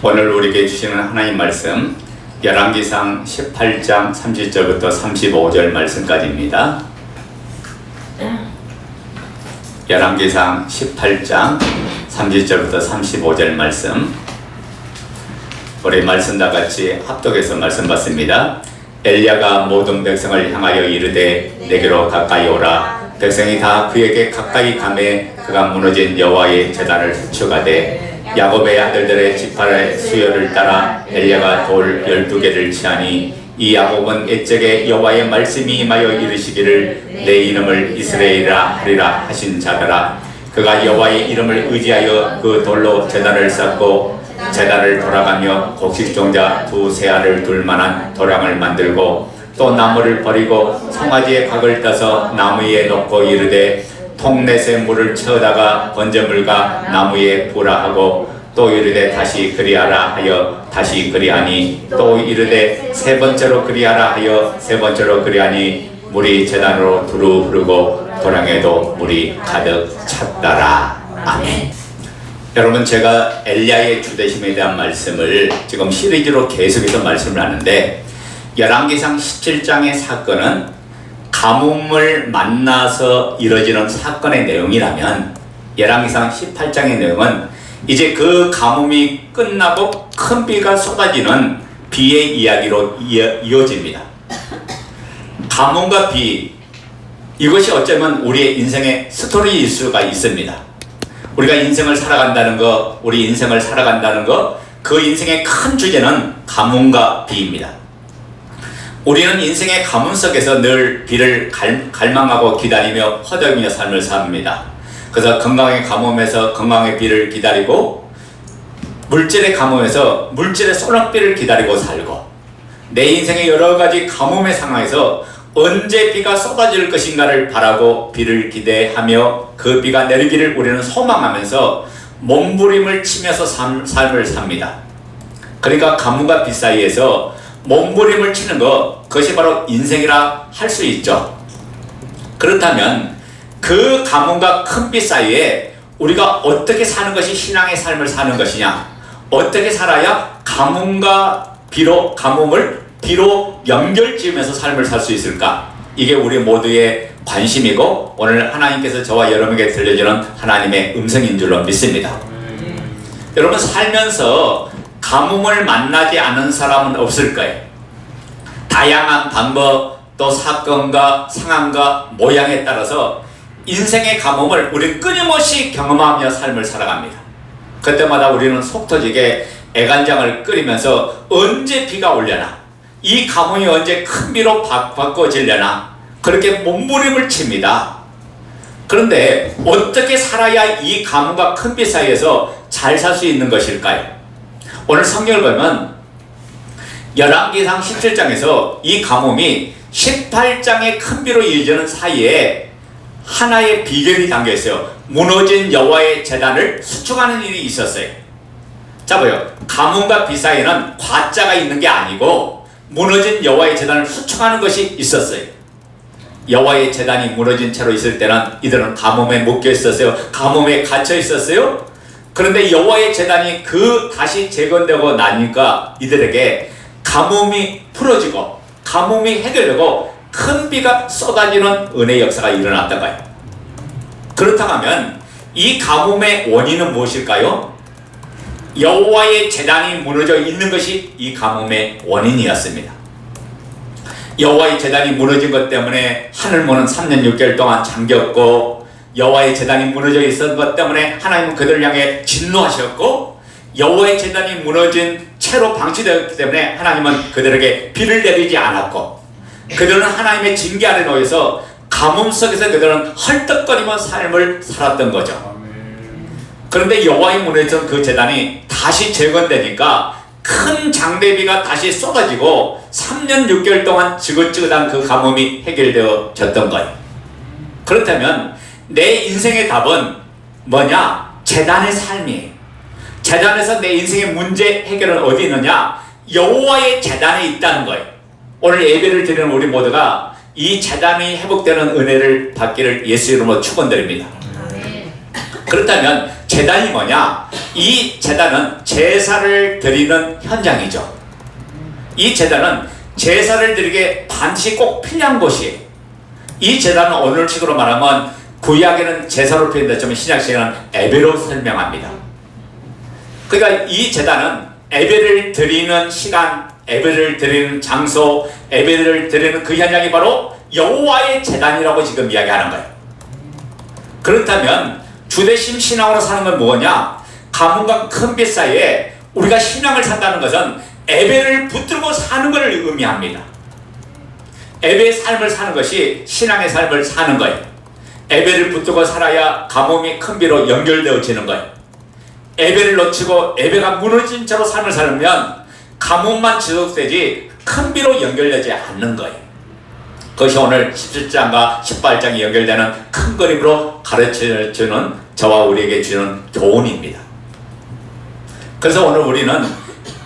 오늘 우리에게 주시는 하나님 말씀 열왕기상 18장 30절부터 35절 말씀까지입니다. 열왕기상 18장 30절부터 35절 말씀, 우리 말씀 다 같이 합독해서 말씀 받습니다. 엘리야가 모든 백성을 향하여 이르되 내게로 가까이 오라. 백성이 다 그에게 가까이 가매 그가 무너진 여호와의 제단을 수축하되 야곱의 아들들의 지파의 수요를 따라 엘리야가 돌 12개를 취하니 이 야곱은 옛적에 여호와의 말씀이 임하여 이르시기를 내 이름을 이스라엘이라 하리라 하신 자더라. 그가 여호와의 이름을 의지하여 그 돌로 제단을 쌓고 제단을 돌아가며 곡식종자 두 세알을 둘 만한 도량을 만들고 또 나무를 버리고 송아지의 각을 따서 나무 위에 놓고 이르되 통넷에 물을 채우다가 번제물과 나무 위에 부라 하고 또 이르되 다시 그리하라 하여 다시 그리하니 또 이르되 세 번째로 그리하라 하여 세 번째로 그리하니 물이 제단으로 두루 흐르고 도량에도 물이 가득 찼더라. 아멘. 여러분, 제가 엘리야의 주대심에 대한 말씀을 지금 시리즈로 계속해서 말씀을 하는데 열왕기상 17장의 사건은 가뭄을 만나서 이뤄지는 사건의 내용이라면 열왕기상 18장의 내용은 이제 그 가뭄이 끝나고 큰 비가 쏟아지는 비의 이야기로 이어집니다. 가뭄과 비, 이것이 어쩌면 우리의 인생의 스토리일 수가 있습니다. 우리가 인생을 살아간다는 거, 우리 인생을 살아간다는 거, 그 인생의 큰 주제는 가뭄과 비입니다. 우리는 인생의 가뭄 속에서 늘 비를 갈망하고 기다리며 허덕이며 삶을 삽니다. 그래서 건강의 가뭄에서 건강의 비를 기다리고, 물질의 가뭄에서 물질의 소낙비를 기다리고 살고, 내 인생의 여러 가지 가뭄의 상황에서 언제 비가 쏟아질 것인가를 바라고 비를 기대하며 그 비가 내리기를 우리는 소망하면서 몸부림을 치면서 삶을 삽니다. 그러니까 가뭄과 비 사이에서 몸부림을 치는 것, 그것이 바로 인생이라 할 수 있죠. 그렇다면 그 가뭄과 큰 비 사이에 우리가 어떻게 사는 것이 신앙의 삶을 사는 것이냐, 어떻게 살아야 가뭄과 가뭄을 비로 연결지으면서 삶을 살 수 있을까? 이게 우리 모두의 관심이고 오늘 하나님께서 저와 여러분에게 들려주는 하나님의 음성인 줄로 믿습니다. 여러분, 살면서 가뭄을 만나지 않은 사람은 없을 거예요. 다양한 방법, 또 사건과 상황과 모양에 따라서 인생의 가뭄을 우리 끊임없이 경험하며 삶을 살아갑니다. 그때마다 우리는 속 터지게 애간장을 끓이면서 언제 비가 오려나, 이 가뭄이 언제 큰 비로 바꿔지려나, 그렇게 몸부림을 칩니다. 그런데 어떻게 살아야 이 가뭄과 큰 비 사이에서 잘 살 수 있는 것일까요? 오늘 성경을 보면 열왕기상 17장에서 이 가뭄이 18장의 큰 비로 이어지는 사이에 하나의 비결이 담겨 있어요. 무너진 여호와의 제단을 수축하는 일이 있었어요. 자, 보여. 가뭄과 비 사이에는 과자가 있는 게 아니고 무너진 여호와의 제단을 수축하는 것이 있었어요. 여호와의 제단이 무너진 채로 있을 때는 이들은 가뭄에 묶여 있었어요. 가뭄에 갇혀 있었어요. 그런데 여호와의 제단이 다시 재건되고 나니까 이들에게 가뭄이 풀어지고 가뭄이 해결되고 큰 비가 쏟아지는 은혜의 역사가 일어났던 거예요. 그렇다면 이 가뭄의 원인은 무엇일까요? 여호와의 제단이 무너져 있는 것이 이 가뭄의 원인이었습니다. 여호와의 제단이 무너진 것 때문에 하늘문은 3년 6개월 동안 잠겼고, 여호와의 제단이 무너져 있었던 것 때문에 하나님은 그들을 향해 진노하셨고, 여호와의 제단이 무너진 채로 방치되었기 때문에 하나님은 그들에게 비를 내리지 않았고, 그들은 하나님의 징계 아래 놓여서 가뭄 속에서 그들은 헐떡거리며 삶을 살았던 거죠. 그런데 여호와의 무너졌던 그 제단이 다시 재건되니까 큰 장대비가 다시 쏟아지고 3년 6개월 동안 지긋지긋한 그 가뭄이 해결되어졌던 거예요. 그렇다면 내 인생의 답은 뭐냐? 제단의 삶이에요. 제단에서 내 인생의 문제 해결은 어디 있느냐? 여호와의 제단에 있다는 거예요. 오늘 예배를 드리는 우리 모두가 이 제단이 회복되는 은혜를 받기를 예수 이름으로 축원드립니다. 그렇다면 제단이 뭐냐? 이 제단은 제사를 드리는 현장이죠. 이 제단은 제사를 드리기에 반드시 꼭 필요한 곳이에요. 이 제단은 오늘식으로 말하면 구약에는 제사로 표현됐지만 신약시에는 예배로 설명합니다. 그러니까 이 제단은 예배를 드리는 시간, 예배를 드리는 장소, 예배를 드리는 그 현장이 바로 여호와의 제단이라고 지금 이야기하는 거예요. 그렇다면 주대심 신앙으로 사는 건 뭐냐? 가뭄과 큰 빛 사이에 우리가 신앙을 산다는 것은 예배를 붙들고 사는 것을 의미합니다. 예배의 삶을 사는 것이 신앙의 삶을 사는 거예요. 예배를 붙들고 살아야 가뭄이 큰 비로 연결되어지는 거예요. 예배를 놓치고 예배가 무너진 채로 삶을 살면 가뭄만 지속되지 큰 비로 연결되지 않는 거예요. 그것이 오늘 17장과 18장이 연결되는 큰 그림으로 가르쳐주는 저와 우리에게 주는 교훈입니다. 그래서 오늘 우리는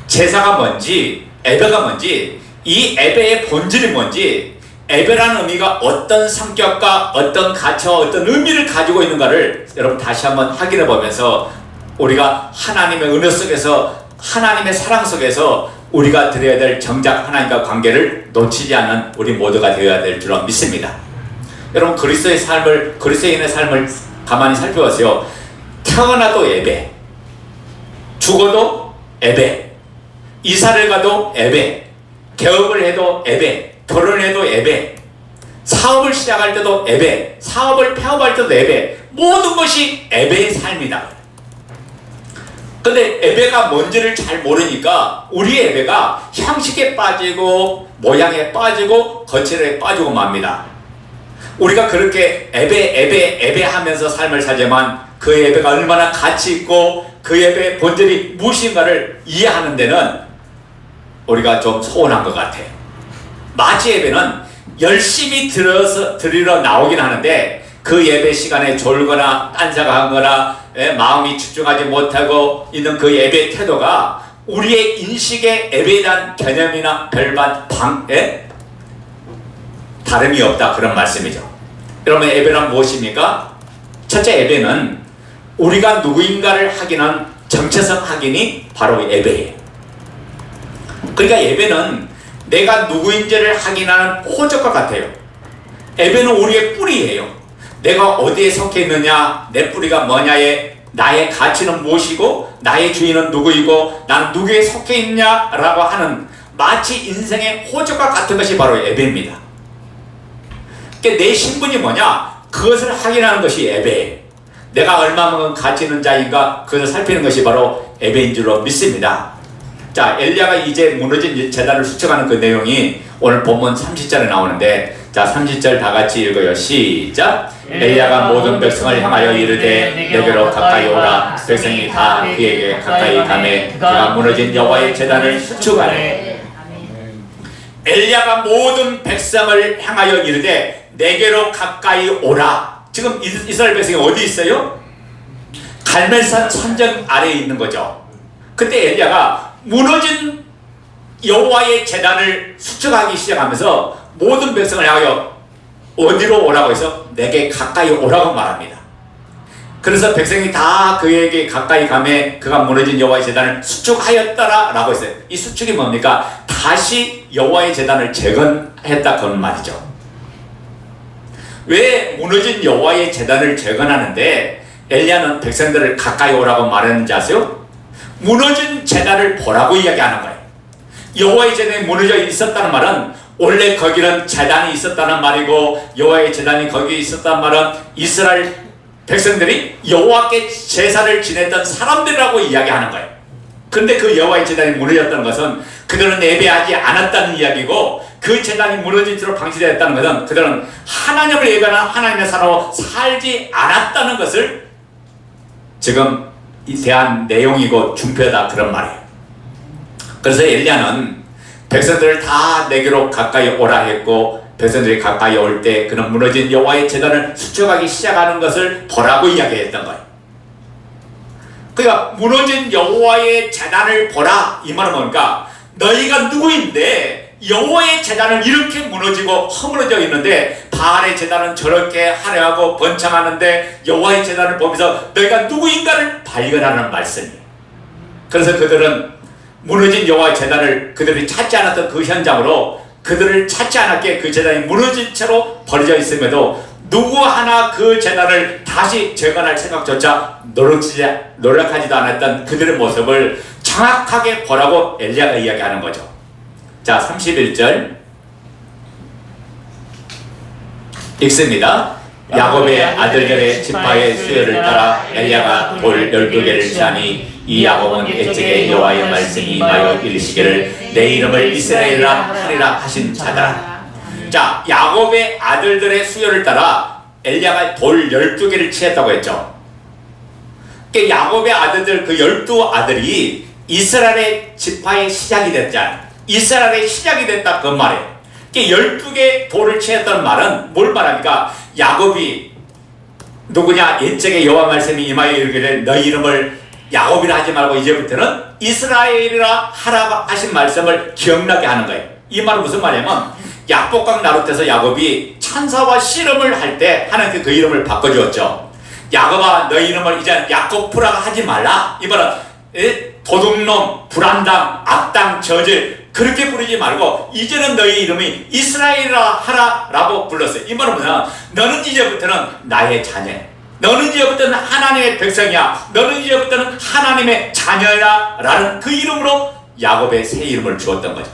제사가 뭔지, 예배가 뭔지, 이 예배의 본질이 뭔지, 예배라는 의미가 어떤 성격과 어떤 가치와 어떤 의미를 가지고 있는가를 여러분 다시 한번 확인해 보면서 우리가 하나님의 은혜 속에서, 하나님의 사랑 속에서 우리가 드려야 될 정작 하나님과 관계를 놓치지 않는 우리 모두가 되어야 될 줄로 믿습니다. 여러분 그리스도인의 삶을 가만히 살펴보세요. 태어나도 예배, 죽어도 예배, 이사를 가도 예배, 개업을 해도 예배, 결혼해도 예배, 사업을 시작할 때도 예배, 사업을 폐업할 때도 예배, 모든 것이 예배의 삶이다. 근데 예배가 뭔지를 잘 모르니까 우리 예배가 형식에 빠지고 모양에 빠지고 거칠에 빠지고 맙니다. 우리가 그렇게 예배 하면서 삶을 살지만 그 예배가 얼마나 가치 있고 그 예배의 본질이 무엇인가를 이해하는 데는 우리가 좀 소원한 것 같아요. 마치 예배는 열심히 드리러 나오긴 하는데 그 예배 시간에 졸거나 딴생각하거나 마음이 집중하지 못하고 있는 그 예배 태도가 우리의 인식의 예배에 대한 개념이나 별반 다름이 없다, 그런 말씀이죠. 여러분, 예배란 무엇입니까? 첫째, 예배는 우리가 누구인가를 확인한 정체성 확인이 바로 예배예요. 그러니까 예배는 내가 누구인지를 확인하는 호적과 같아요. 예배는 우리의 뿌리예요. 내가 어디에 속해 있느냐, 내 뿌리가 뭐냐에 나의 가치는 무엇이고 나의 주인은 누구이고 난 누구에 속해 있냐라고 하는 마치 인생의 호적과 같은 것이 바로 예배입니다. 그러니까 내 신분이 뭐냐, 그것을 확인하는 것이 예배예요. 내가 얼마만큼 가치 있는 자인가, 그것을 살피는 것이 바로 예배인 줄로 믿습니다. 자, 엘리야가 이제 무너진 제단을 수축하는 그 내용이 오늘 본문 30절에 나오는데, 자, 30절 다 같이 읽어요. 시작. 엘리야가 모든 백성을 향하여 이르되 내게로 가까이 오라. 백성이 다 그에게 가까이 가매 그가 무너진 여호와의 제단을 수축하네. 엘리야가 모든 백성을 향하여 이르되 내게로 가까이 오라. 지금 이스라엘 백성이 어디 있어요? 갈멜산 산정 아래에 있는 거죠. 그때 엘리야가 무너진 여호와의 제단을 수축하기 시작하면서 모든 백성을 향하여 어디로 오라고 해서 내게 가까이 오라고 말합니다. 그래서 백성이 다 그에게 가까이 가매 그가 무너진 여호와의 제단을 수축하였더라 라고 했어요. 이 수축이 뭡니까? 다시 여호와의 제단을 재건했다, 그런 말이죠. 왜 무너진 여호와의 제단을 재건하는데 엘리야는 백성들을 가까이 오라고 말했는지 아세요? 무너진 제단을 보라고 이야기하는 거예요. 여호와의 제단이 무너져 있었다는 말은 원래 거기는 제단이 있었다는 말이고, 여호와의 제단이 거기 있었다는 말은 이스라엘 백성들이 여호와께 제사를 지냈던 사람들이라고 이야기하는 거예요. 근데 그 여호와의 제단이 무너졌다는 것은 그들은 예배하지 않았다는 이야기고, 그 제단이 무너진 채로 방치되었다는 것은 그들은 하나님을 예배하는 하나님의 사람으로 살지 않았다는 것을 지금 대한 내용이고 중표다, 그런 말이에요. 그래서 엘리야는 백성들을 다 내게로 가까이 오라 했고, 백성들이 가까이 올 때 그는 무너진 여호와의 제단을 수축하기 시작하는 것을 보라고 이야기했던 거예요. 그러니까 무너진 여호와의 제단을 보라, 이 말은 뭡니까? 너희가 누구인데 여호와의 제단은 이렇게 무너지고 허물어져 있는데 바알의 제단은 저렇게 화려하고 번창하는데 여호와의 제단을 보면서 너희가 누구인가를 발견하는 말씀이에요. 그래서 그들은 무너진 여호와의 제단을 그들이 찾지 않았던 그 현장으로 그들을 찾지 않았기에 그 제단이 무너진 채로 버려져 있음에도 누구 하나 그 제단을 다시 재건할 생각조차 노력하지도 않았던 그들의 모습을 정확하게 보라고 엘리야가 이야기하는 거죠. 자, 31절 읽습니다. 야곱의 아들들의 지파의 수요를 따라 엘리야가 돌 12개를 취하니 이 야곱은 옛적에 여호와의 말씀이 임하여 이르시기를 내 이름을 이스라엘이라 하리라 하신 자더라. 자, 야곱의 아들들의 수요를 따라 엘리야가 돌 12개를 취했다고 했죠. 그러니까 야곱의 아들들 그 12아들이 이스라엘의 지파의 시작이 됐잖아요. 이스라엘의 시작이 됐다 그 말이에요. 그러니까 12개 돌을 취했다는 말은 뭘 말합니까? 야곱이 누구냐? 옛적에 여호와 말씀이 임하여 이르기를 너희 이름을 야곱이라 하지 말고 이제부터는 이스라엘이라 하라 하신 말씀을 기억나게 하는 거예요. 이 말은 무슨 말이냐면 약복강 나룻에서 야곱이 천사와 씨름을 할 때 하나님께 그 이름을 바꿔주었죠. 야곱아 너희 이름을 이제 야곱프라 하지 말라. 이 말은 도둑놈, 불안당, 악당, 저질 그렇게 부르지 말고 이제는 너희 이름이 이스라엘이라 하라 라고 불렀어요. 이 말은 뭐냐? 너는 이제부터는 나의 자녀, 너는 이제부터는 하나님의 백성이야, 너는 이제부터는 하나님의 자녀야 라는 그 이름으로 야곱의 새 이름을 주었던 거죠.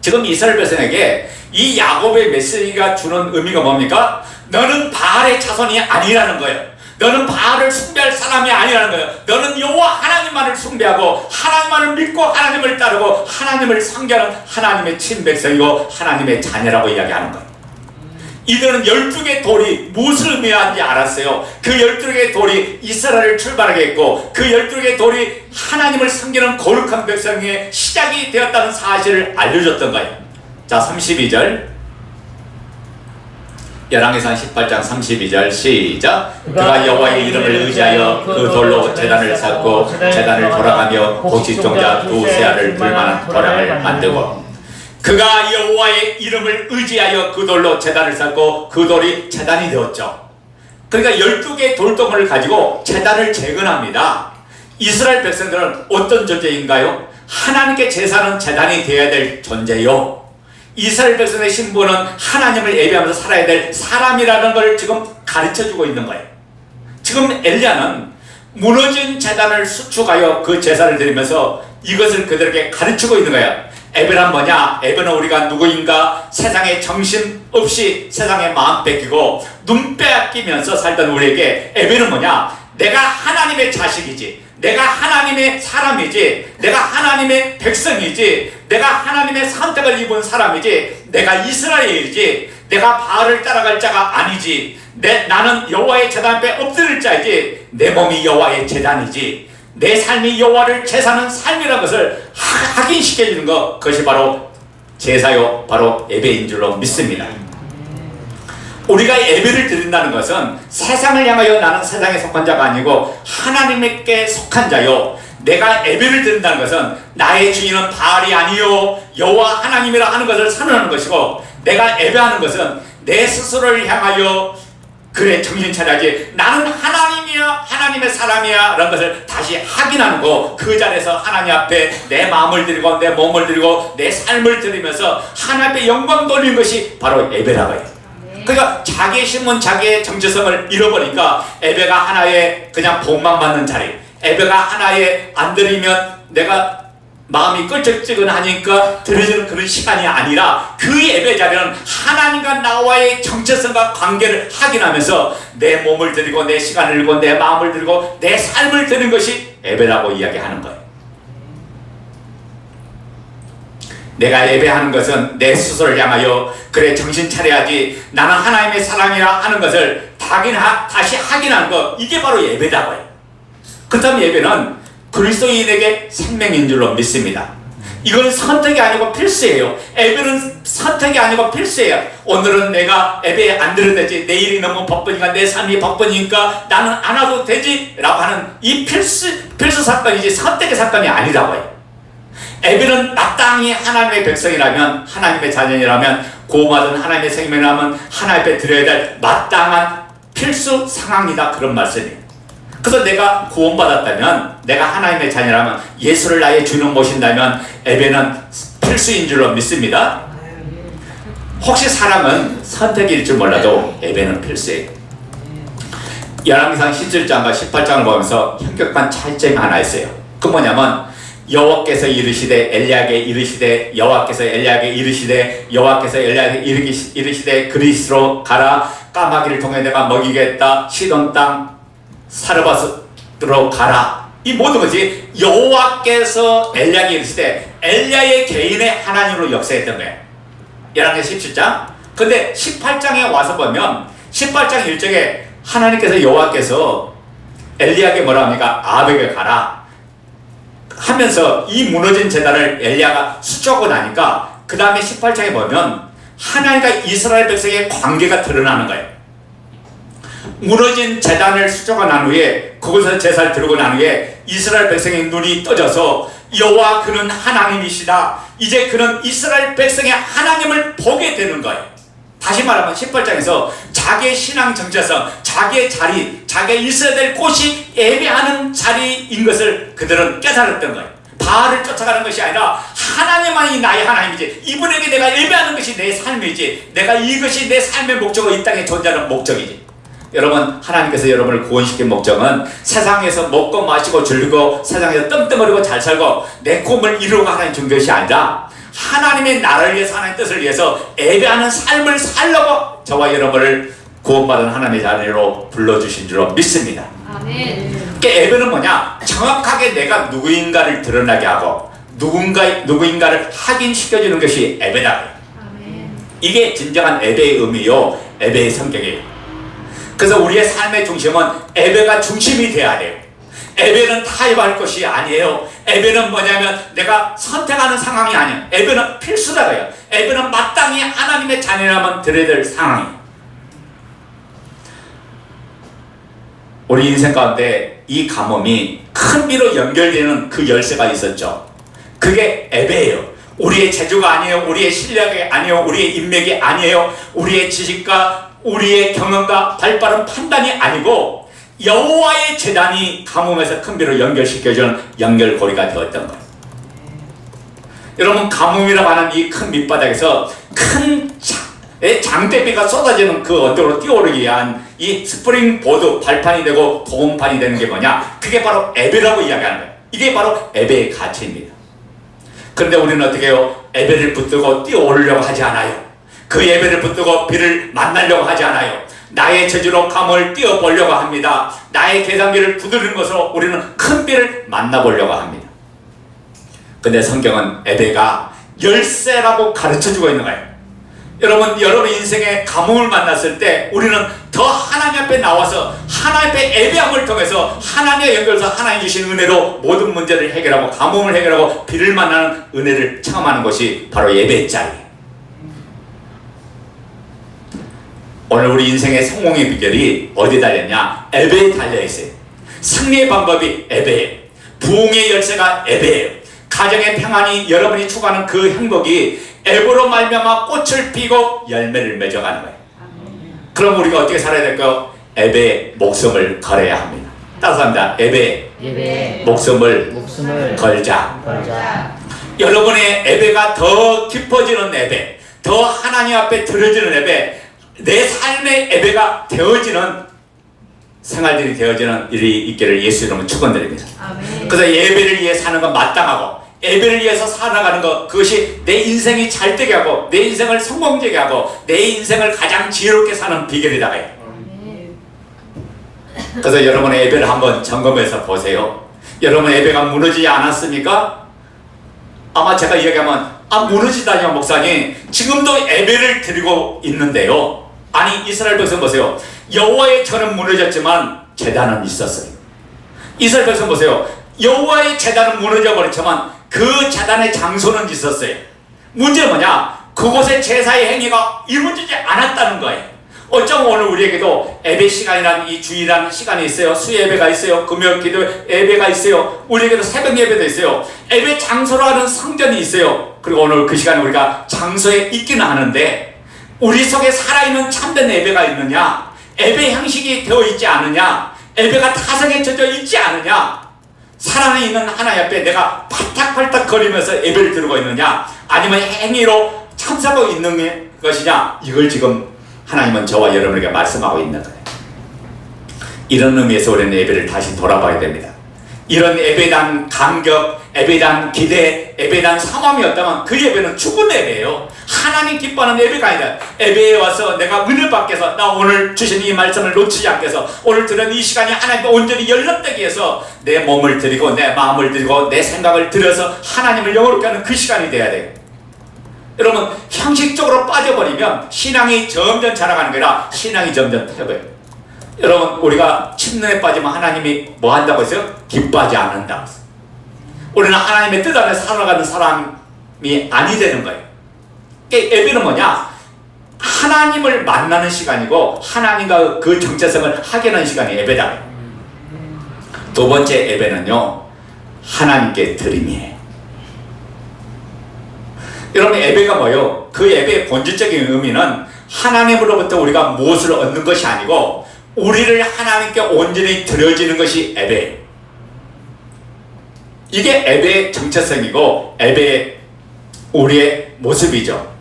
지금 이스라엘 백성에게 이 야곱의 메시지가 주는 의미가 뭡니까? 너는 바알의 자손이 아니라는 거예요. 너는 바알을 숭배할 사람이 아니라는 거예요. 너는 여호와 하나님만을 숭배하고 하나님만을 믿고 하나님을 따르고 하나님을 섬기는 하나님의 친백성이고 하나님의 자녀라고 이야기하는 거예요. 이들은 12개 돌이 무엇을 의미하는지 알았어요. 그 12개 돌이 이스라엘을 출발하게 했고 그 12개 돌이 하나님을 섬기는 거룩한 백성의 시작이 되었다는 사실을 알려줬던 거예요. 자, 32절 열왕기상 18장 32절 시작. 그가 여호와의 이름을 의지하여 그 돌로 제단을 쌓고 제단을 돌아가며 곡식종자 두세 알을 둘만한 도량을 만들고 그가 여호와의 이름을 의지하여 그 돌로 제단을 쌓고 그 돌이 제단이 되었죠. 그러니까 12개의 돌덩어리를 가지고 제단을 재건합니다. 이스라엘 백성들은 어떤 존재인가요? 하나님께 제사는 제단이 되어야 될 존재요. 이스라엘 백성의 신분은 하나님을 예배하면서 살아야 될 사람이라는 걸 지금 가르쳐주고 있는 거예요. 지금 엘리야는 무너진 제단을 수축하여 그 제사를 드리면서 이것을 그들에게 가르치고 있는 거예요. 예배란 뭐냐? 예배는 우리가 누구인가? 세상에 정신 없이 세상에 마음 뺏기고 눈 빼앗기면서 살던 우리에게 예배는 뭐냐? 내가 하나님의 자식이지, 내가 하나님의 사람이지, 내가 하나님의 백성이지, 내가 하나님의 선택을 입은 사람이지, 내가 이스라엘이지, 내가 바알을 따라갈 자가 아니지, 나는 여호와의 제단 앞에 엎드릴 자이지, 내 몸이 여호와의 제단이지, 내 삶이 여호와를 제사하는 삶이라는 것을 확인시켜주는 것, 그것이 바로 제사요, 바로 예배인 줄로 믿습니다. 우리가 예배를 드린다는 것은 세상을 향하여 나는 세상에 속한 자가 아니고 하나님께 속한 자요, 내가 예배를 드린다는 것은 나의 주인은 바알이 아니요 여호와 하나님이라 하는 것을 선언하는 것이고, 내가 예배하는 것은 내 스스로를 향하여 그래 정신 차려야지, 나는 하나님이야, 하나님의 사람이야 라는 것을 다시 확인하는 거. 그 자리에서 하나님 앞에 내 마음을 드리고 내 몸을 드리고 내 삶을 드리면서 하나님 앞에 영광 돌리는 것이 바로 예배라고 해요. 그러니까 자기의 신분, 자기의 정체성을 잃어버리니까 예배가 하나의 그냥 복만 받는 자리, 예배가 하나의 안 드리면 내가 마음이 껄쩍지근하니까 드려지는 그런 시간이 아니라 그 예배 자리는 하나님과 나와의 정체성과 관계를 확인하면서 내 몸을 드리고 내 시간을 드리고 내 마음을 드리고 내 삶을 드리는 것이 예배라고 이야기하는 거예요. 내가 예배하는 것은 내 스스로를 향하여 그래 정신 차려야지, 나는 하나님의 사람이라 하는 것을 다시 확인하는 것, 이게 바로 예배라고 해요. 그렇다면 예배는 그리스도인에게 생명인 줄로 믿습니다. 이건 선택이 아니고 필수예요. 예배는 선택이 아니고 필수예요. 오늘은 내가 예배에 안 들어도 되지, 내일이 너무 바쁘니까, 내 삶이 바쁘니까 나는 안 와도 되지 라고 하는 이 필수 사건이지 선택의 사건이 아니라고 해요. 에벨은 마땅히 하나님의 백성이라면, 하나님의 자녀이라면, 구원받은 하나님의 생명이라면 하나님 앞에 드려야 될 마땅한 필수 상황이다, 그런 말씀이에요. 그래서 내가 구원받았다면, 내가 하나님의 자녀라면, 예수를 나의 주는 모신다면 에벨은 필수인 줄로 믿습니다. 혹시 사람은 선택일 줄 몰라도 에벨은 필수예요. 열왕기상 17장과 18장을 보면서 현격한 차이점이 하나 있어요. 그 뭐냐면, 여호와께서 이르시되 엘리야에게 이르시되, 여호와께서 엘리야에게 이르시되, 여호와께서 엘리야에게 이르시되 그리스로 가라. 까마귀를 통해 내가 먹이겠다. 시돈 땅 사르밧으로 가라. 이 모든 것이 여호와께서 엘리야에게 이르시되, 엘리야의 개인의 하나님으로 역사했던 거예요. 열왕기상 17장. 근데 18장에 와서 보면 18장 1절에 하나님께서, 여호와께서 엘리야에게 뭐라 합니까? 아합에게 가라 하면서 이 무너진 제단을 엘리야가 수주하고 나니까 그 다음에 18장에 보면 하나님과 이스라엘 백성의 관계가 드러나는 거예요. 무너진 제단을 수주하고 난 후에, 그곳에서 제사를 드리고 난 후에 이스라엘 백성의 눈이 떠져서 여호와 그는 하나님이시다, 이제 그는 이스라엘 백성의 하나님을 보게 되는 거예요. 다시 말하면 18장에서 자기의 신앙 정체성, 자기의 자리, 자기가 있어야 될 곳이 예배하는 자리인 것을 그들은 깨달았던 거예요. 바알을 쫓아가는 것이 아니라 하나님만이 나의 하나님이지, 이분에게 내가 예배하는 것이 내 삶이지, 내가 이것이 내 삶의 목적으로 이 땅에 존재하는 목적이지. 여러분, 하나님께서 여러분을 구원시킨 목적은 세상에서 먹고 마시고 즐기고 세상에서 떵떵거리고 잘 살고 내 꿈을 이루고 하나님 준 것이 아니라 하나님의 나라를 위해서, 하나님의 뜻을 위해서 예배하는 삶을 살려고 저와 여러분을 구원받은 하나님의 자녀로 불러주신 줄로 믿습니다. 아멘. 그러니까 예배는 뭐냐? 정확하게 내가 누구인가를 드러나게 하고 누구인가를 확인시켜주는 것이 예배다. 아멘. 이게 진정한 예배의 의미요, 예배의 성격이에요. 그래서 우리의 삶의 중심은 예배가 중심이 돼야 돼요. 예배는 타협할 것이 아니에요. 예배는 뭐냐면 내가 선택하는 상황이 아니에요. 예배는 필수다고요. 예배는 마땅히 하나님의 자녀라면 드려야 될 상황이에요. 우리 인생 가운데 이 가뭄이 큰 비로 연결되는 그 열쇠가 있었죠. 그게 예배예요. 우리의 재주가 아니에요. 우리의 실력이 아니에요. 우리의 인맥이 아니에요. 우리의 지식과 우리의 경험과 발빠른 판단이 아니고 여호와의 제단이 가뭄에서 큰 비로 연결시켜주는 연결고리가 되었던 거예요. 여러분, 가뭄이라고 하는 이 큰 밑바닥에서 큰 장대비가 쏟아지는 그 언덕으로 뛰어오르기 위한 이 스프링보드 발판이 되고 도움판이 되는 게 뭐냐? 그게 바로 예배라고 이야기하는 거예요. 이게 바로 예배의 가치입니다. 그런데 우리는 어떻게 해요? 예배를 붙들고 뛰어오르려고 하지 않아요. 그 예배를 붙들고 비를 만나려고 하지 않아요. 나의 재주로 감을 띄워보려고 합니다. 나의 계산기를 두드리는 것으로 우리는 큰 비를 만나보려고 합니다. 근데 성경은 예배가 열쇠라고 가르쳐주고 있는 거예요. 여러분, 여러분 인생의 가뭄을 만났을 때 우리는 더 하나님 앞에 나와서 하나님 앞에 예배함을 통해서 하나님의 연결해서 하나님 주신 은혜로 모든 문제를 해결하고 가뭄을 해결하고 비를 만나는 은혜를 체험하는 것이 바로 예배의 자리예요. 오늘 우리 인생의 성공의 비결이 어디에 달렸냐? 예배에 달려있어요. 승리의 방법이 예배예요. 부흥의 열쇠가 예배예요. 가정의 평안이, 여러분이 추구하는 그 행복이 예배로 말미암아 꽃을 피고 열매를 맺어가는 거예요. 그럼 우리가 어떻게 살아야 될까요? 예배에 목숨을 걸어야 합니다. 따라서 합니다. 예배에 목숨을 걸자. 여러분의 예배가 더 깊어지는 예배, 더 하나님 앞에 드려지는 예배, 내 삶의 예배가 되어지는 생활들이 되어지는 일이 있기를 예수 이름으로 축원드립니다. 아멘. 그래서 예배를 위해 사는 건 마땅하고 예배를 위해서 살아가는 것, 그것이 내 인생이 잘 되게 하고 내 인생을 성공되게 하고 내 인생을 가장 지혜롭게 사는 비결이다. 그래서 여러분의 예배를 한번 점검해서 보세요. 여러분의 예배가 무너지지 않았습니까? 아마 제가 이야기하면 무너지다니요 목사님, 지금도 예배를 드리고 있는데요. 아니, 이스라엘 백성 보세요. 여호와의 전은 무너졌지만 제단은 있었어요. 이스라엘 백성 보세요. 여호와의 제단은 무너져 버렸지만 그 제단의 장소는 있었어요. 문제는 뭐냐? 그곳에 제사의 행위가 이루어지지 않았다는 거예요. 어쩌면 오늘 우리에게도 예배 시간이란 이 주일이라는 시간이 있어요. 수예배가 있어요. 금요 기도 예배가 있어요. 우리에게도 새벽 예배도 있어요. 예배 장소로 하는 성전이 있어요. 그리고 오늘 그 시간에 우리가 장소에 있기는 하는데 우리 속에 살아있는 참된 예배가 있느냐, 예배 형식이 되어 있지 않느냐, 예배가 타성에 젖어 있지 않느냐, 살아있는 하나님 앞에 내가 팔딱팔딱 거리면서 예배를 드리고 있느냐, 아니면 행위로 참석하고 있는 것이냐, 이걸 지금 하나님은 저와 여러분에게 말씀하고 있는 거예요. 이런 의미에서 우리는 예배를 다시 돌아봐야 됩니다. 이런 예배에 대한 감격, 예배에 대한 기대, 예배에 대한 상황이었다면 그 예배는 죽은 예배예요. 하나님 기뻐하는 예배가 아니라 예배에 와서 내가 은혜 받기 위해서, 나 오늘 주신 이 말씀을 놓치지 않기 위해서, 오늘 들은 이 시간이 하나님께 온전히 연락되기 위해서 내 몸을 드리고 내 마음을 드리고 내 생각을 들여서 하나님을 영어롭게 하는 그 시간이 돼야 돼요. 여러분, 형식적으로 빠져버리면 신앙이 점점 자라가는 게 아니라 신앙이 점점 퇴보해요. 여러분, 우리가 침륜에 빠지면 하나님이 뭐 한다고 했어요? 기뻐하지 않는다고 했어요. 우리는 하나님의 뜻 안에 살아가는 사람이 아니 되는 거예요. 예배는 뭐냐? 하나님을 만나는 시간이고 하나님과 그 정체성을 확인하는 시간이 예배다. 두 번째 예배는요, 하나님께 드림이에요. 여러분, 예배가 뭐예요? 그 예배의 본질적인 의미는 하나님으로부터 우리가 무엇을 얻는 것이 아니고 우리를 하나님께 온전히 드려지는 것이 예배예요. 이게 예배의 정체성이고 예배의 우리의 모습이죠.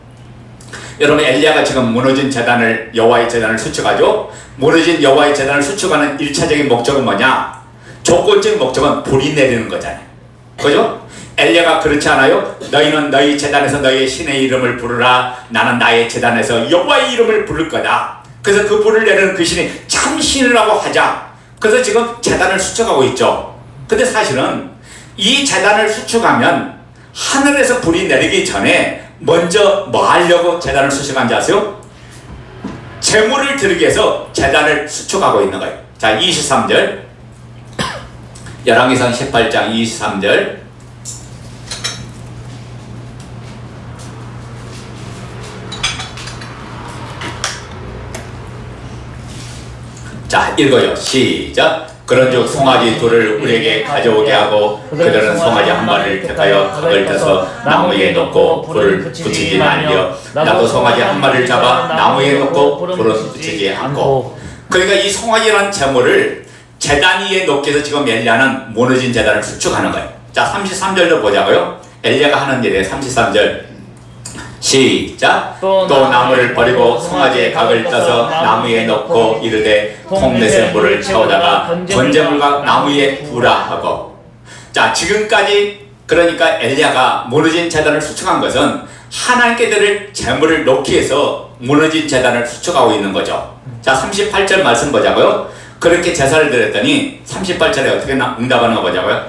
여러분, 엘리야가 지금 무너진 제단을, 여호와의 제단을 수축하죠. 무너진 여호와의 제단을 수축하는 1차적인 목적은 뭐냐? 조건적인 목적은 불이 내리는 거잖아요. 그죠? 엘리야가 그렇지 않아요? 너희는 너희 제단에서 너희의 신의 이름을 부르라. 나는 나의 제단에서 여호와의 이름을 부를 거다. 그래서 그 불을 내리는 그 신이 참 신이라고 하자. 그래서 지금 제단을 수축하고 있죠. 근데 사실은 이 제단을 수축하면 하늘에서 불이 내리기 전에 먼저 뭐 하려고 제단을 수축한지 아세요? 제물을 드리기 위해서 제단을 수축하고 있는 거예요. 자, 23절, 열왕기상 18장 23절. 자, 읽어요. 시작. 그런즉 송아지 둘을 우리에게 가져오게 하고 그들은 송아지 한 마리를 택하여 각을 떼서 나무에 놓고 불을 붙이지 말며 나도 송아지 한 마리를 잡아 나무에 놓고 불을 붙이지 않고. 그러니까 이 송아지라는 제물을 제단 위에 놓기 위해서 지금 엘리야는 무너진 제단을 수축하는 거예요. 자, 33절도 보자고요. 엘리야가 하는 일에 33절 시작. 또 나무를 버리고 송아지의 각을 떠서 나무에 넣고 이르되 통넷에 물을 채우다가 번제물과 나무에 부라 하고. 자, 지금까지 그러니까 엘리야가 무너진 제단을 수축한 것은 하나님께 드릴 제물을 놓기 위해서 무너진 제단을 수축하고 있는 거죠. 자, 38절 말씀 보자고요. 그렇게 제사를 드렸더니 38절에 어떻게 응답하는 거 보자고요.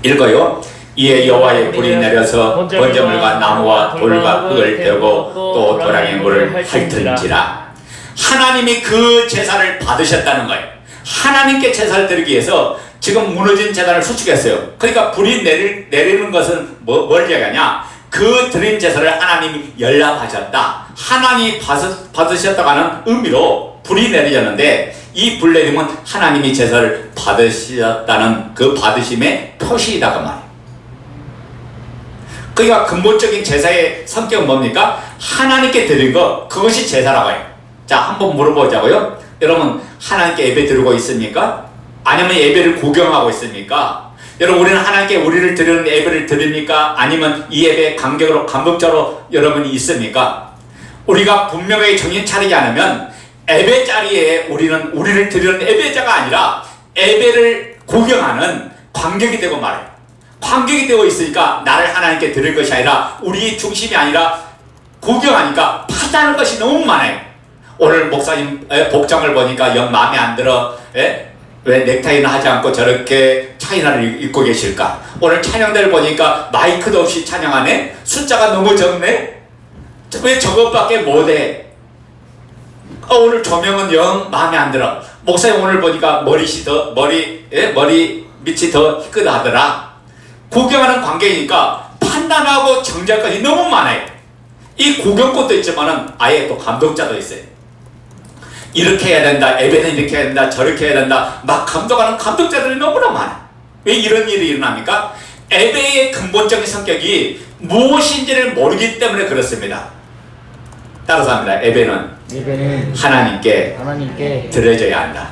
읽어요. 이에 여호와의 불이 내려서 번제물과 나무와 돌과 흙을 베고 또 도랑의 물을 핥은지라. 하나님이 그 제사를 받으셨다는 거예요. 하나님께 제사를 드리기 위해서 지금 무너진 제단을 수축했어요. 그러니까 불이 내리는 것은 뭘 얘기하냐? 그 드린 제사를 하나님이 연락하셨다. 하나님이 받으셨다고 하는 의미로 불이 내리셨는데, 이 불 내림은 하나님이 제사를 받으셨다는 그 받으심의 표시이다 그 말이에요. 그러니까 근본적인 제사의 성격은 뭡니까? 하나님께 드린 거, 그것이 제사라고 해요. 자, 한번 물어보자고요. 여러분, 하나님께 예배 드리고 있습니까? 아니면 예배를 구경하고 있습니까? 여러분, 우리는 하나님께 우리를 드리는 예배를 드립니까? 아니면 이 예배에 감격적으로 여러분이 있습니까? 우리가 분명하게 정신 차리지 않으면 예배 자리에 우리를 드리는 예배자가 아니라 예배를 구경하는 관객이 되고 말해요. 관객이 되어 있으니까 나를 하나님께 드릴 것이 아니라 우리 중심이 아니라 구경하니까 파다는 것이 너무 많아요. 오늘 목사님 복장을 보니까 영 마음에 안 들어. 왜 넥타이는 하지 않고 저렇게 차이나를 입고 계실까? 오늘 찬양대를 보니까 마이크도 없이 찬양하네? 숫자가 너무 적네? 왜 저것밖에 못해? 오늘 조명은 영 마음에 안 들어. 목사님 오늘 보니까 머리 밑이 더 희끗하더라. 구경하는 관계이니까 판단하고 정죄할 것이 너무 많아요. 이 구경꾼도 있지만은 아예 또 감독자도 있어요. 이렇게 해야 된다, 예배는 이렇게 해야 된다, 저렇게 해야 된다, 막 감독하는 감독자들이 너무나 많아. 왜 이런 일이 일어납니까? 예배의 근본적인 성격이 무엇인지를 모르기 때문에 그렇습니다. 따라서 합니다. 예배는 하나님께 드려져야 한다.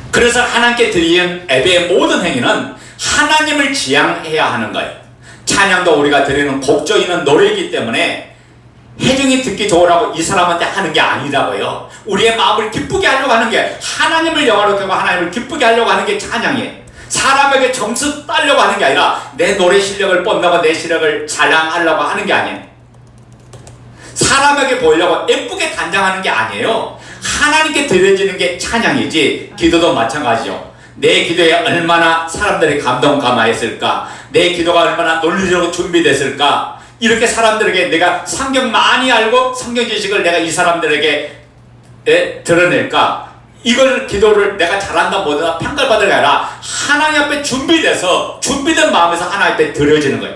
그래서 하나님께 드리는 예배의 모든 행위는 하나님을 지향해야 하는 거예요. 찬양도 우리가 드리는 곡조이는 노래이기 때문에 회중이 듣기 좋으라고 이 사람한테 하는 게 아니라고요. 우리의 마음을 기쁘게 하려고 하는 게, 하나님을 영화롭게 하고 하나님을 기쁘게 하려고 하는 게 찬양이에요. 사람에게 점수 따려고 하는 게 아니라 내 노래 실력을 뽐내고 내 실력을 자랑하려고 하는 게 아니에요. 사람에게 보이려고 예쁘게 단장하는 게 아니에요. 하나님께 드려지는 게 찬양이지. 기도도 마찬가지죠. 내 기도에 얼마나 사람들이 감동감화했을까, 내 기도가 얼마나 논리적으로 준비됐을까, 이렇게 사람들에게 내가 성경 많이 알고 성경 지식을 내가 이 사람들에게 드러낼까, 이걸 기도를 내가 잘한다 못한다 평가를 받을 게 아니라 하나님 앞에 준비돼서 준비된 마음에서 하나님 앞에 드려지는 거예요.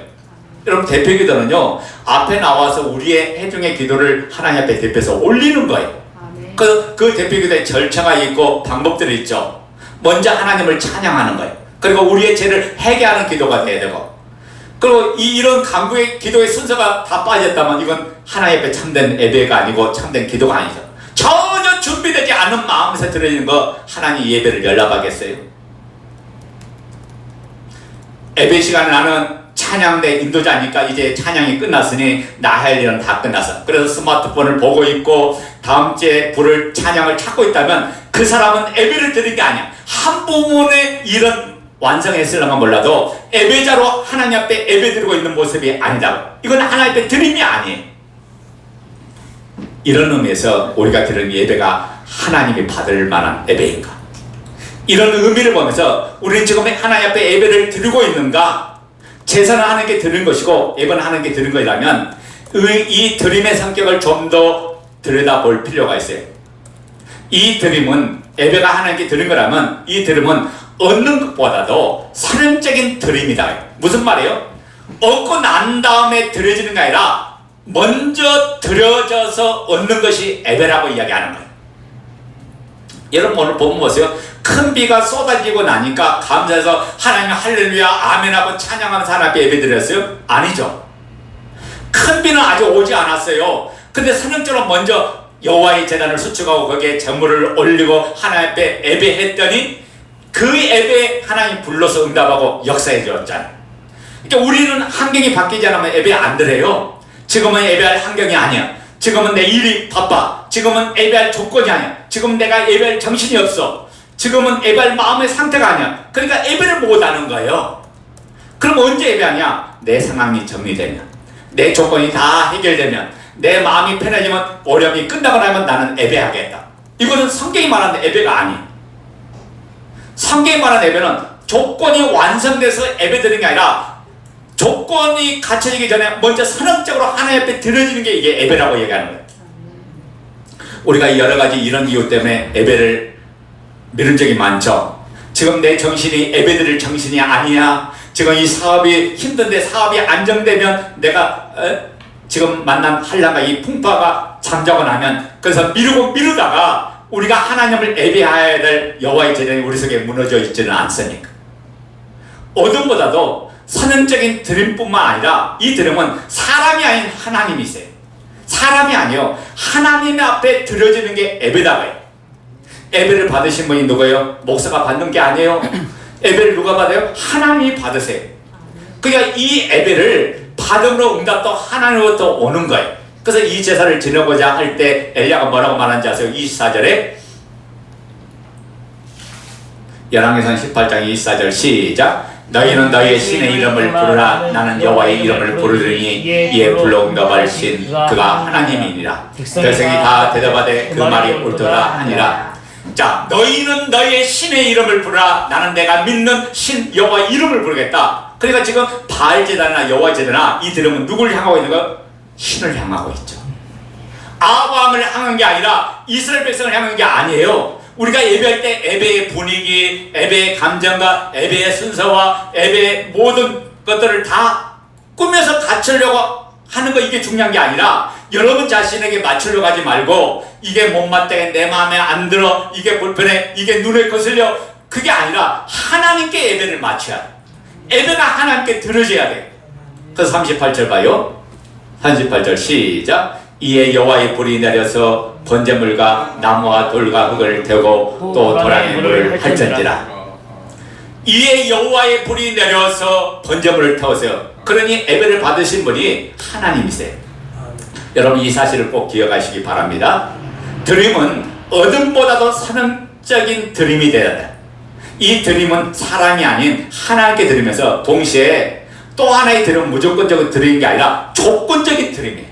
여러분, 대표기도는요, 앞에 나와서 우리의 회중의 기도를 하나님 앞에 대표해서 올리는 거예요. 그 대표기도에 절차가 있고 방법들이 있죠. 먼저 하나님을 찬양하는 거예요. 그리고 우리의 죄를 회개하는 기도가 돼야 되고, 그리고 이런 간구의 기도의 순서가 다 빠졌다면 이건 하나님 앞에 참된 예배가 아니고 참된 기도가 아니죠. 전혀 준비되지 않은 마음에서 드려지는 거 하나님 예배를 연락하겠어요? 예배 시간에 나는 찬양대 인도자니까 이제 찬양이 끝났으니 나 할 일은 다 끝났어. 그래서 스마트폰을 보고 있고 다음 주에 부를 찬양을 찾고 있다면 그 사람은 예배를 드린 게 아니야. 한 부분의 일은 완성했으려면 몰라도 예배자로 하나님 앞에 예배 드리고 있는 모습이 아니다고. 이건 하나님 앞에 드림이 아니에요. 이런 의미에서 우리가 드리는 예배가 하나님이 받을 만한 예배인가? 이런 의미를 보면서 우리는 지금 하나님 앞에 예배를 드리고 있는가? 제사는 하나님께 드리는 것이고 예배는 하나님께 드리는 것이라면 이 드림의 성격을 좀 더 들여다볼 필요가 있어요. 이 드림은, 예배가 하나님께 드린 거라면 이 드림은 얻는 것보다도 선행적인 드림이다. 무슨 말이에요? 얻고 난 다음에 드려지는 게 아니라 먼저 드려져서 얻는 것이 예배라고 이야기하는 거예요. 여러분, 오늘 보면 보세요. 큰 비가 쏟아지고 나니까 감사해서 하나님 할렐루야 아멘하고 찬양하면서 하나님께 예배 드렸어요? 아니죠. 큰 비는 아직 오지 않았어요. 근데 선행적으로 먼저 여호와의 제단을 수축하고 거기에 제물을 올리고 하나님 앞에 예배했더니 그 예배에 하나님 불러서 응답하고 역사해 주었잖아요. 그러니까 우리는 환경이 바뀌지 않으면 예배 안 드려요. 지금은 예배할 환경이 아니야. 지금은 내 일이 바빠. 지금은 예배할 조건이 아니야. 지금 내가 예배할 정신이 없어. 지금은 예배할 마음의 상태가 아니야. 그러니까 예배를 못하는 거예요. 그럼 언제 예배하냐? 내 상황이 정리되면, 내 조건이 다 해결되면, 내 마음이 편해지면, 어려움이 끝나고 나면 나는 예배하겠다. 이거는 성경이 말하는 예배가 아니에요. 성경이 말하는 예배는 조건이 완성돼서 예배 드리는 게 아니라 조건이 갖춰지기 전에 먼저 선언적으로 하나님 앞에 드려지는 게 이게 예배라고 얘기하는 거예요. 우리가 여러 가지 이런 이유 때문에 예배를 미룬 적이 많죠. 지금 내 정신이 예배 드릴 정신이 아니야. 지금 이 사업이 힘든데 사업이 안정되면 내가 지금 만난 한란과 이 풍파가 잠자고 나면, 그래서 미루다가 우리가 하나님을 예배해야 될 여호와의 제단이 우리 속에 무너져 있지는 않습니까? 어둠보다도 선언적인 드림뿐만 아니라 이 드림은 사람이 아닌 하나님이세요. 사람이 아니요, 하나님 앞에 드려지는 게 예배다고요. 예배를 받으신 분이 누구예요? 목사가 받는 게 아니에요. 예배를 누가 받아요? 하나님이 받으세요. 그러니까 이 예배를 받음으로 응답도 하나님으로부터 오는 거예요. 그래서 이 제사를 지내고자 할 때 엘리야가 뭐라고 말하는지 아세요? 24절에 열왕기상 18장 24절 시작. 너희는 너희의 신의 이름을 부르라. 나는 여호와의 이름을 부르리니 이에 불러 응답할 신 그가 하나님이니라. 백성이 다 대답하되 그 말이 옳도다 하니라. 자, 너희는 너희의 신의 이름을 부르라. 나는 내가 믿는 신 여호와의 이름을 부르겠다. 그러니까 지금 바알 제단이나 여호와 제단이나 이 드럼은 누구를 향하고 있는 거? 신을 향하고 있죠. 아브라함을 향한 게 아니라 이스라엘 백성을 향한 게 아니에요. 우리가 예배할 때 예배의 분위기, 예배의 감정과 예배의 순서와 예배의 모든 것들을 다 꾸며서 갖추려고 하는 거, 이게 중요한 게 아니라 여러분 자신에게 맞추려고 하지 말고 이게 못마땅해, 내 마음에 안 들어, 이게 불편해, 이게 눈에 거슬려, 그게 아니라 하나님께 예배를 맞춰야 돼. 예배가 하나님께 들어져야 돼. 그래서 38절 봐요. 38절 시작. 이에 여호와의 불이 내려서 번제물과 나무와 돌과 흙을 태우고 또 도랑의 물을 핥은지라. 이에 여호와의 불이 내려서 번제물을 태우세요. 그러니 예배를 받으신 분이 하나님이세요. 여러분 이 사실을 꼭 기억하시기 바랍니다. 드림은 어둠보다도 선언적인 드림이 되어야 돼요. 이 드림은 사람이 아닌 하나님께 드리면서 동시에 또 하나의 드림은 무조건적인 드림인 게 아니라 조건적인 드림이에요.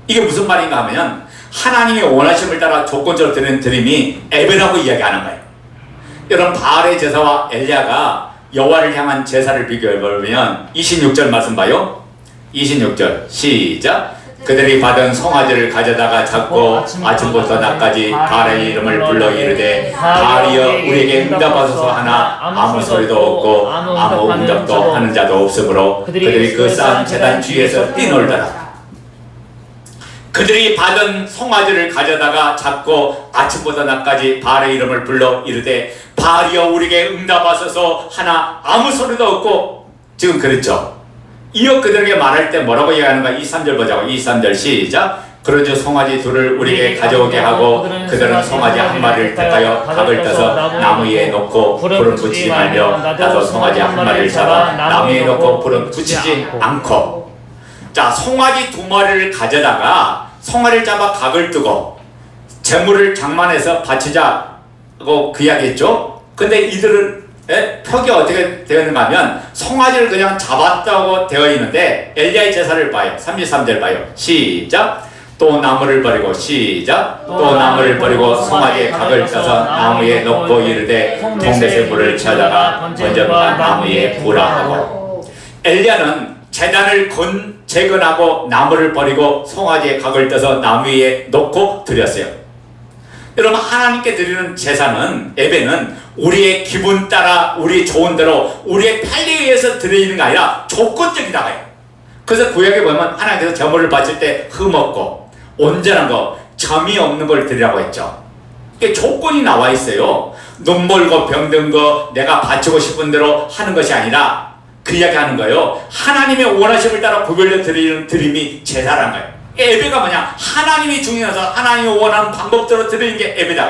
이게 무슨 말인가 하면 하나님의 원하심을 따라 조건적으로 드리는 드림이 예배라고 이야기하는 거예요. 여러분 바알의 제사와 엘리야가 여호와를 향한 제사를 비교해보면 26절 말씀 봐요. 26절 시작. 그들이 받은 송아지를 가져다가 잡고 아침부터 낮까지 바알의 이름을 불러 이르되 바알이여 우리에게 응답하소서 하나 아무 소리도 없고 아무 응답도 하는 자도 없으므로 그들이 그 쌓은 제단 주위에서 뛰놀더라. 그들이 받은 송아지를 가져다가 잡고 아침부터 낮까지 바알의 이름을 불러 이르되 바알이여 우리에게 응답하소서 하나 아무 소리도 없고, 지금 그랬죠. 이어 그들에게 말할 때 뭐라고 얘기하는가? 23절 보자고. 23절 시작. 그런즉 송아지 둘을 우리에게 가져오게 하고 그들은 송아지 한 마리를 택하여 각을 떠서 나무 위에 놓고 불은 붙이지 말며 나도 송아지 한 마리를 잡아 나무 위에 놓고 불은 붙이지 않고. 자, 송아지 두 마리를 가져다가 송아지를 잡아 각을 뜨고 재물을 장만해서 바치자고 그 이야기했죠. 근데 이들은 표기 어떻게 되었는가 하면 송아지를 그냥 잡았다고 되어 있는데 엘리야의 제사를 봐요. 33절 봐요. 시작. 또 나무를 버리고 시작. 또 나무를 버리고 송아지의 각을 떠서 나무에 놓고 이르되 동넷의 불을 찾아가 번제물과 나무에 부라하고. 엘리야는 제단을 재건하고 나무를 버리고 송아지의 각을 떠서 나무 위에 놓고 드렸어요. 여러분 하나님께 드리는 제사는, 예배는 우리의 기분 따라 우리 좋은 대로 우리의 편리에 의해서 드리는 게 아니라 조건적이다가요. 그래서 구약에 보면 하나님께서 제물을 바칠 때 흠없고 온전한 거, 점이 없는 걸 드리라고 했죠. 이게 조건이 나와 있어요. 눈멀고 병든 거 내가 바치고 싶은 대로 하는 것이 아니라 그 이야기 하는 거예요. 하나님의 원하심을 따라 구별려 드리는 드림이 제사라는 거예요. 예배가 뭐냐? 하나님이 중요해서 하나님이 원하는 방법대로 드리는 게 예배다.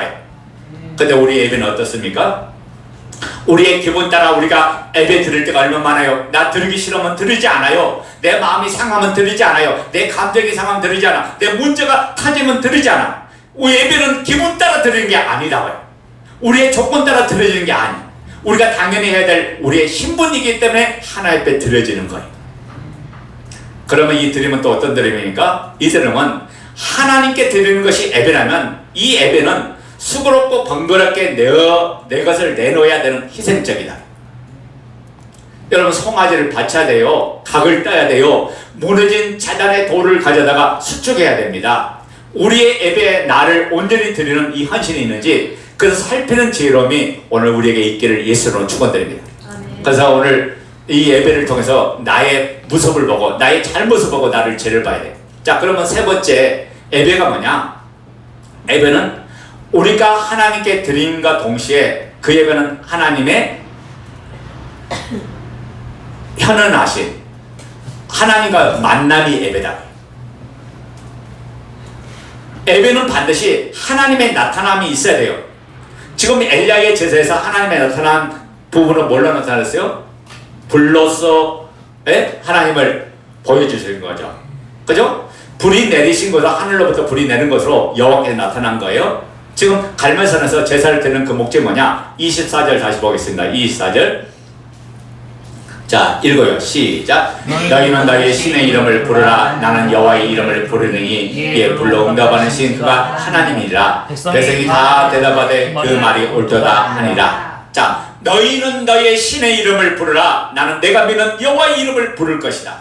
근데 우리 예배는 어떻습니까? 우리의 기분 따라 우리가 예배 드릴 때가 얼마나 많아요. 나 드리기 싫으면 드리지 않아요. 내 마음이 상하면 드리지 않아요. 내 감정이 상하면 드리지 않아. 내 문제가 터지면 드리지 않아. 우리 예배는 기분 따라 드리는 게 아니라고요. 우리의 조건 따라 드려지는 게 아니에요. 우리가 당연히 해야 될 우리의 신분이기 때문에 하나님 앞에 드려지는 거예요. 그러면 이 드림은 또 어떤 드림입니까? 이 드림은 하나님께 드리는 것이 예배라면 이 예배는 수고롭고 번거롭게 내 것을 내놓아야 되는 희생적이다. 여러분 송아지를 바쳐야 돼요. 각을 따야 돼요. 무너진 제단의 돌을 가져다가 수축해야 됩니다. 우리의 예배에 나를 온전히 드리는 이 헌신이 있는지 그래서 살피는 지혜로움이 오늘 우리에게 있기를 예수로 축원드립니다. 그래서 오늘 이 예배를 통해서 나의 모습을 보고 나의 잘못을 보고 나를 죄를 봐야 돼. 자, 그러면 세 번째 예배가 뭐냐? 예배는 우리가 하나님께 드림과 동시에 그 예배는 하나님의 현현하신 하나님과 만남이 예배다. 예배는 반드시 하나님의 나타남이 있어야 돼요. 지금 엘리야의 제사에서 하나님의 나타난 부분은 뭘로 나타났어요? 불로서 하나님을 보여주시는 거죠. 그죠? 불이 내리신 것으로, 하늘로부터 불이 내는 것으로 여호와께서 나타난 거예요. 지금 갈멜산에서 제사를 드리는 그 목적이 뭐냐? 24절 다시 보겠습니다. 24절. 자, 읽어요. 시작. 너희는 너희의 신의 이름을 부르라. 나는 여호와의 이름을 부르느니 이에 불러 응답하는 신 그가 하나님이라. 백성이 다 대답하되 그 말이 옳도다 하니라. 자, 너희는 너희의 신의 이름을 부르라. 나는 내가 믿는 여호와의 이름을 부를 것이다.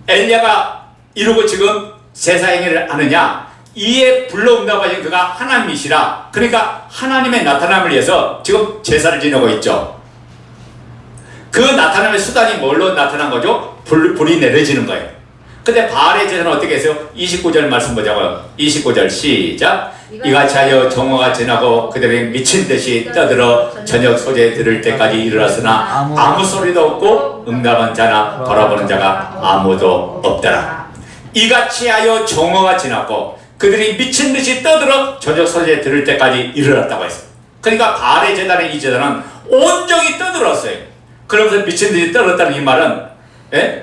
엘리야가 이러고 지금 제사 행위를 하느냐? 이에 불러 응답하신 그가 하나님이시라. 그러니까 하나님의 나타남을 위해서 지금 제사를 지내고 있죠. 그 나타남의 수단이 뭘로 나타난 거죠? 불이 내려지는 거예요. 근데 바알의 제사는 어떻게 했어요? 29절 말씀 보자고요. 29절 시작. 이같이 하여 정오가 지나고 그들이 미친 듯이 떠들어 저녁 소재에 들을 때까지 이르렀으나 아무 소리도 없고 응답한 자나 돌아보는 자가 아무도 없더라. 이같이 하여 정오가 지났고 그들이 미친 듯이 떠들어 저녁 소재에 들을 때까지 이르렀다고 했어요. 그러니까 바알의 제단의 이 제단은 온종일 떠들었어요. 그러면서 미친 듯이 떠들었다는 이 말은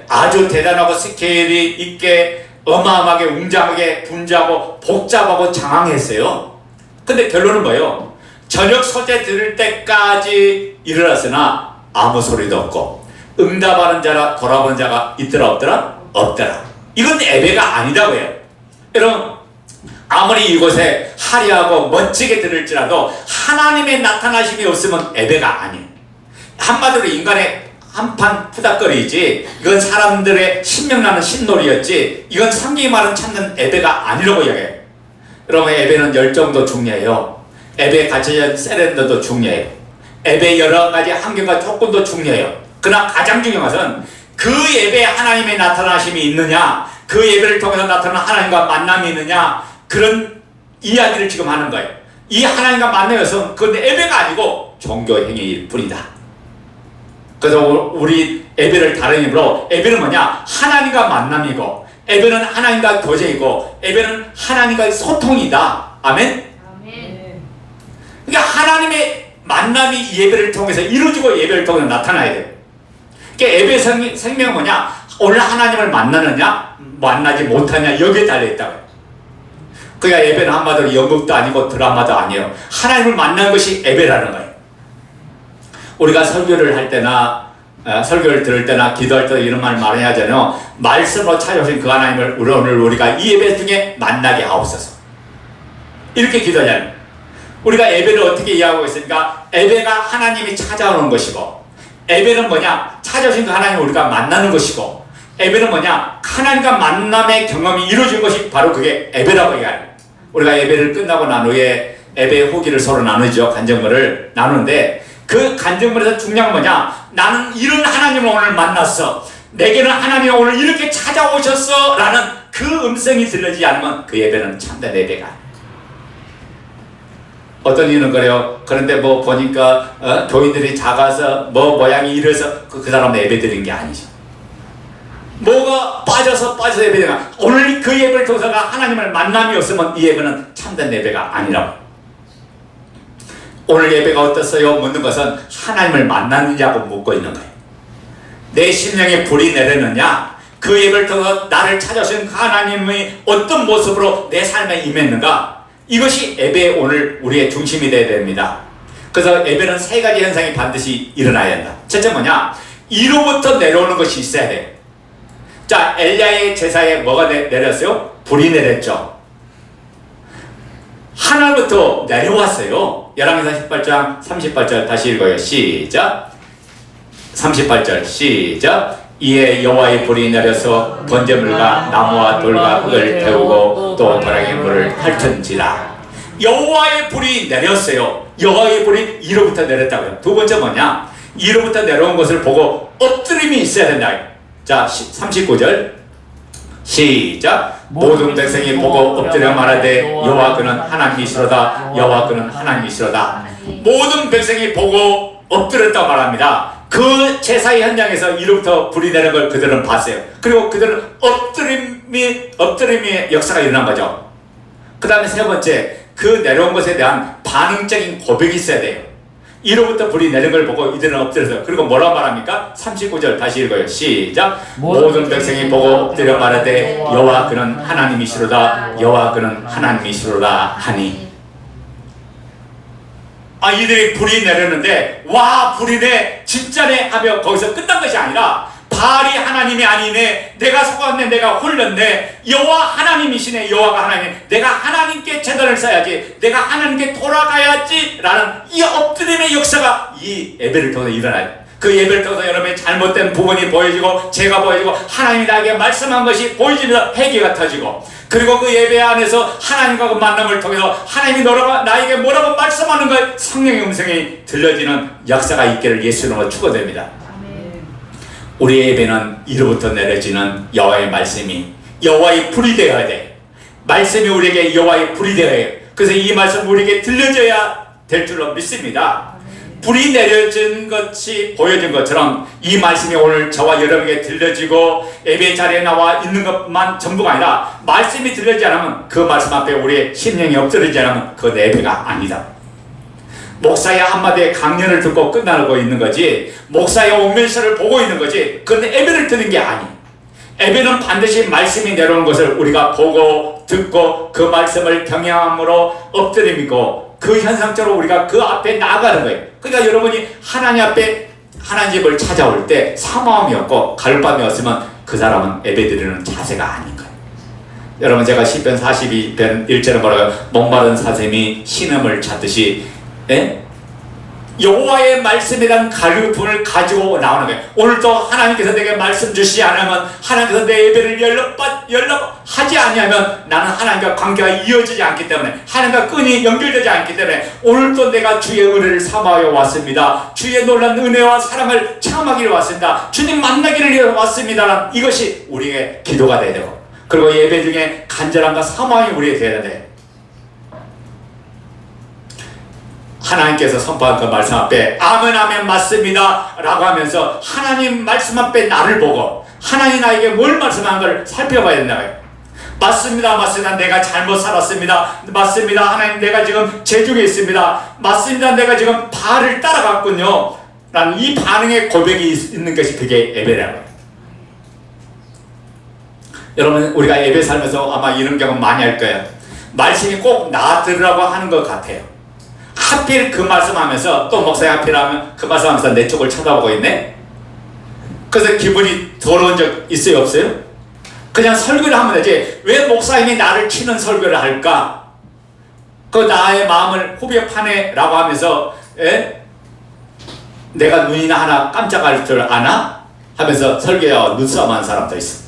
아주 대단하고 스케일이 있게 어마어마하게 웅장하게 분주하고 복잡하고 장황했어요. 근데 결론은 뭐예요? 저녁 소재 들을 때까지 이르렀으나 아무 소리도 없고 응답하는 자라 돌아보는 자가 있더라 없더라? 없더라. 이건 예배가 아니다고요. 여러분, 아무리 이곳에 화려하고 멋지게 들을지라도 하나님의 나타나심이 없으면 예배가 아니에요. 한마디로 인간의 한판 푸닥거리지, 이건 사람들의 신명나는 신놀이였지, 이건 성경이 말하는 참는 예배가 아니라고 이야기해요. 여러분, 예배는 열정도 중요해요. 예배에 갇혀진 세련도도 중요해요. 예배의 여러 가지 환경과 조건도 중요해요. 그러나 가장 중요한 것은 그 예배에 하나님의 나타나심이 있느냐, 그 예배를 통해서 나타나는 하나님과 만남이 있느냐, 그런 이야기를 지금 하는 거예요. 이 하나님과 만나면서 그건 예배가 아니고 종교 행위일 뿐이다. 그래서 우리 예배를 다른 이름으로, 예배는 뭐냐? 하나님과 만남이고, 예배는 하나님과 교제이고, 예배는 하나님과의 소통이다. 아멘? 아멘. 그러니까 하나님의 만남이 이 예배를 통해서 이루어지고 예배를 통해서 나타나야 돼요. 그러니까 예배 생명은 뭐냐? 오늘 하나님을 만나느냐, 만나지 못하냐, 여기에 달려있다고요. 그러니까 예배는 한마디로 연극도 아니고 드라마도 아니에요. 하나님을 만난 것이 예배라는 거예요. 우리가 설교를 할 때나 설교를 들을 때나 기도할 때 이런 말 말해야 하잖아요. 말씀으로 찾아오신 그 하나님을 오늘 우리가 이 예배 중에 만나게 하옵소서. 이렇게 기도하잖아요. 우리가 예배를 어떻게 이해하고 있습니까? 예배가 하나님이 찾아오는 것이고, 예배는 뭐냐? 찾아오신 그 하나님을 우리가 만나는 것이고, 예배는 뭐냐? 하나님과 만남의 경험이 이루어진 것이 바로 그게 예배라고 얘기해요. 우리가 예배를 끝나고 난 후에 예배의 후기를 서로 나누죠. 간증물을 나누는데, 그 간증물에서 중요한 건 뭐냐? 나는 이런 하나님을 오늘 만났어. 내게는 하나님이 오늘 이렇게 찾아오셨어. 라는 그 음성이 들리지 않으면 그 예배는 참된 예배가. 어떤 이유는 그래요. 그런데 뭐 보니까 교인들이 작아서 뭐 모양이 이래서 그 사람은 예배 드린 게 아니죠. 뭐가 빠져서 예배드리나. 오늘 그 예배를 통해서가 하나님을 만남이 없으면 이 예배는 참된 예배가 아니라고. 오늘 예배가 어떻어요? 묻는 것은 하나님을 만났느냐고 묻고 있는 거예요. 내 심령에 불이 내렸느냐? 그 예배를 통해 나를 찾아오신 하나님의 어떤 모습으로 내 삶에 임했는가? 이것이 예배의 오늘 우리의 중심이 되어야 됩니다. 그래서 예배는 세 가지 현상이 반드시 일어나야 한다. 첫째 뭐냐? 이로부터 내려오는 것이 있어야 돼. 자, 엘리야의 제사에 뭐가 내렸어요? 불이 내렸죠. 하늘부터 내려왔어요. 열왕기상 18장 38절 다시 읽어요. 시작. 38절 시작. 이에 여호와의 불이 내려서 번제물과 나무와 돌과 흙을 태우고 또 도랑의 물을 핥은지라. 여호와의 불이 내렸어요. 여호와의 불이 이로부터 내렸다고요. 두 번째 뭐냐? 이로부터 내려온 것을 보고 엎드림이 있어야 된다. 자, 39절 시작. 모든 백성이 보고 엎드려 말하되 여호와 그는 하나님이시로다. 여호와 그는 하나님이시로다. 모든 백성이 보고 엎드렸다고 말합니다. 그 제사의 현장에서 이로부터 불이 내는 걸 그들은 봤어요. 그리고 그들은 엎드림의 역사가 일어난 거죠. 그 다음에 세 번째, 그 내려온 것에 대한 반응적인 고백이 있어야 돼요. 이로부터 불이 내린 걸 보고 이들은 엎드려서, 그리고 뭐라고 말합니까? 39절 다시 읽어요. 시작. 모든 백성이 보고 엎드려 말하되 여호와 그는 하나님이시로다. 여호와 그는 하나님이시로다 하니. 이들이 불이 내렸는데 와 불이 내 진짜네 하며 거기서 끝난 것이 아니라 바알이 하나님이 아니네, 내가 속았네, 내가 홀렸네, 여호와 하나님이시네, 여호와가 하나님, 내가 하나님께 제단을 쌓아야지, 내가 하나님께 돌아가야지 라는 이 엎드림의 역사가 이 예배를 통해서 일어나요. 그 예배를 통해서 여러분의 잘못된 부분이 보여지고 죄가 보여지고 하나님이 나에게 말씀한 것이 보여지면서 회개가 터지고, 그리고 그 예배 안에서 하나님과 그 만남을 통해서 하나님이 나에게 뭐라고 말씀하는 것, 성령의 음성이 들려지는 역사가 있기를 예수 이름으로 축원드립니다. 우리의 예배는 이로부터 내려지는 여호와의 말씀이 여호와의 불이 되어야 돼. 말씀이 우리에게 여호와의 불이 되어야 해. 그래서 이 말씀 우리에게 들려져야 될 줄로 믿습니다. 불이 내려진 것이 보여진 것처럼 이 말씀이 오늘 저와 여러분에게 들려지고 예배 자리에 나와 있는 것만 전부가 아니라 말씀이 들려지지 않으면 그 말씀 앞에 우리의 심령이 엎드리지 않으면 그건 예배가 아니다. 목사의 한마디의 강연을 듣고 끝나고 있는 거지, 목사의 옥면서를 보고 있는 거지, 그건 예배를 드는 게 아니. 예배는 반드시 말씀이 내려오는 것을 우리가 보고 듣고 그 말씀을 경외함으로 엎드림이고, 그 현상적으로 우리가 그 앞에 나아가는 거예요. 그러니까 여러분이 하나님 앞에 하나님 집을 찾아올 때 사모함이 없고 갈밤이 없으면 그 사람은 예배드리는 자세가 아닌 거예요. 여러분, 제가 시편 42편 1절에 뭐라고요? 목마른 사슴이 신음을 찾듯이 여호와의 말씀에 대한 갈급함을 가지고 나오는 거예요. 오늘도 하나님께서 내게 말씀 주시지 않으면, 하나님께서 내 예배를 연락하지 않으면 나는 하나님과 관계가 이어지지 않기 때문에, 하나님과 끈이 연결되지 않기 때문에 오늘도 내가 주의 은혜를 사모하여 왔습니다. 주의 놀란 은혜와 사랑을 체험하기를 왔습니다. 주님 만나기를 위해 왔습니다. 이것이 우리의 기도가 되어야 되고, 그리고 예배 중에 간절함과 사모함이 우리에게 되어야 돼요. 하나님께서 선포한 그 말씀 앞에 아멘 아멘 맞습니다 라고 하면서 하나님 말씀 앞에 나를 보고 하나님 나에게 뭘 말씀한 걸 살펴봐야 된다고요. 맞습니다, 맞습니다, 내가 잘못 살았습니다, 맞습니다, 하나님 내가 지금 죄중에 있습니다, 맞습니다, 내가 지금 바알을 따라갔군요 라는 이 반응의 고백이 있는 것이 그게 예배라고요. 여러분, 우리가 예배 살면서 아마 이런 경험 많이 할 거예요. 말씀이 꼭 나 들으라고 하는 것 같아요. 하필 그 말씀하면서 또 목사님 하필하면 그 말씀하면서 내 쪽을 쳐다보고 있네. 그래서 기분이 더러운 적 있어요, 없어요? 그냥 설교를 하면 되지 왜 목사님이 나를 치는 설교를 할까? 그 나의 마음을 후벼 파네 라고 하면서 내가 눈이나 하나 깜짝할 줄 아나? 하면서 설교와 눈싸움하는 사람도 있어.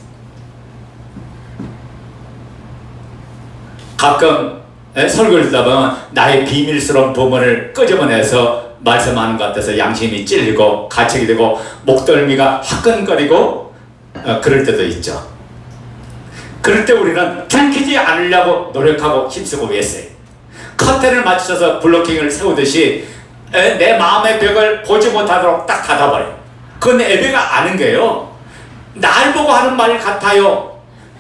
가끔 설교를 듣다 보면 나의 비밀스러운 부분을 끄집어내서 말씀하는 것 같아서 양심이 찔리고 가책이 되고 목덜미가 화끈거리고 그럴 때도 있죠. 그럴 때 우리는 들키지 않으려고 노력하고 힘쓰고 애써요. 커튼을 맞춰서 블로킹을 세우듯이 내 마음의 벽을 보지 못하도록 딱 닫아버려요. 그건 예배가 아닌 거예요. 날 보고 하는 말 같아요.